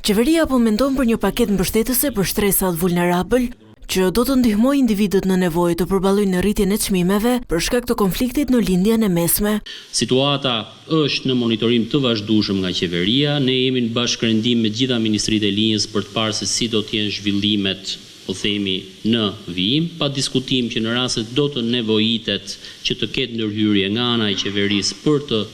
Qeveria po mendon për një paketë mbështetëse për shtresat vulnerabël, që do të ndihmojë individët në nevojë të përballojnë rritjen e çmimeve për shkak të konfliktit në lindjen e mesme. Situata është në monitorim të vazhdueshëm nga qeveria. Ne jemi në bashkërendim me gjitha ministritë e linjës për të parë se si do të jenë zhvillimet, po themi, në vijim, pa diskutim që në rast se do të nevojitet që të ketë ndërhyrje nga ana e qeverisë për të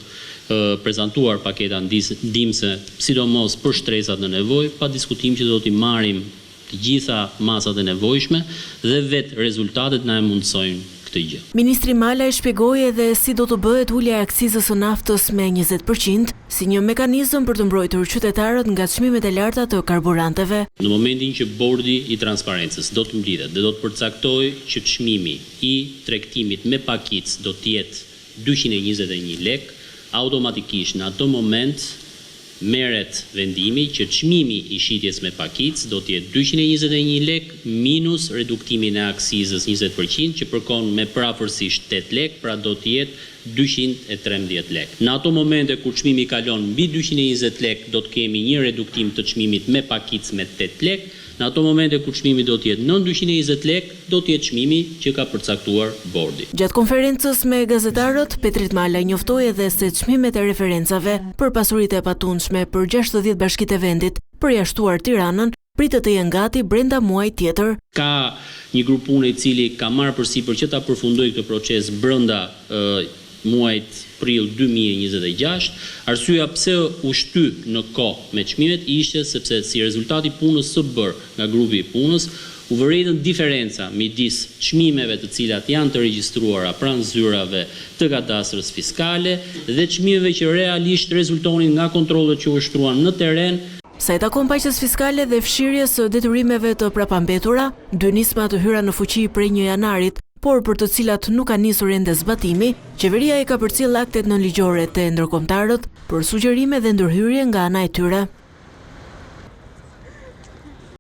prezantuar paketa ndihmëse, sidomos për shtresat në nevojë, pa diskutim që do t'i marrim të gjitha masat e nevojshme dhe vetë rezultatet na e mundsojnë këtë gjë. Ministri Malaj shpjegoi edhe si do të bëhet ulja e akcizës së naftës me 20% si një mekanizëm për të mbrojtur qytetarët nga çmimet e larta të karburanteve. Në momentin që bordi i transparencës do të mblidhet dhe do të përcaktojë që çmimi i tregtimit me pakicë do të jetë 221 lekë, automatikisht në ato moment merret vendimi që çmimi i shitjes me pakicë do të jetë 221 lekë minus reduktimin e akcizës 20% që përkon me prapërsisht 8 lekë, pra do të jetë 213 lekë. Në ato momente kur çmimi kalon mbi 220 lekë do të kemi një reduktim të çmimit me pakicë me 8 lekë. Në ato momente kur çmimi do të jetë nën 220 lekë, do të jetë çmimi që ka përcaktuar bordi. Gjatë konferencës me gazetarët, Petrit Malaj njoftoi edhe se çmimet e referencave për pasuritë e patundshme për 60 bashkitë e vendit, përjashtuar Tiranën, pritet të jenë gati brenda muajit tjetër. Ka një grup pune i cili ka marrë përsipër që ta përfundojë këtë proces brenda muajit prill 2026. Arsyeja pse u shty në kohë me çmimet ishte sepse si rezultati i punës së bërë nga grupi i punës u vërejtën diferenca midis çmimeve të cilat janë të regjistruara pranë zyrave të kadastrës fiskale dhe çmimeve që realisht rezultonin nga kontrollet që u shtruan në terren. Sa i takon paqes fiskale dhe fshirjes së detyrimeve të prapambetura, dy nisma të hyra në fuqi prej 1 janarit, por për të cilat nuk ka nisur ende zbatimi, qeveria i ka përcjell aktet nënligjore te ndërkombëtarët për sugjerime dhe ndërhyrje nga ana e tyre.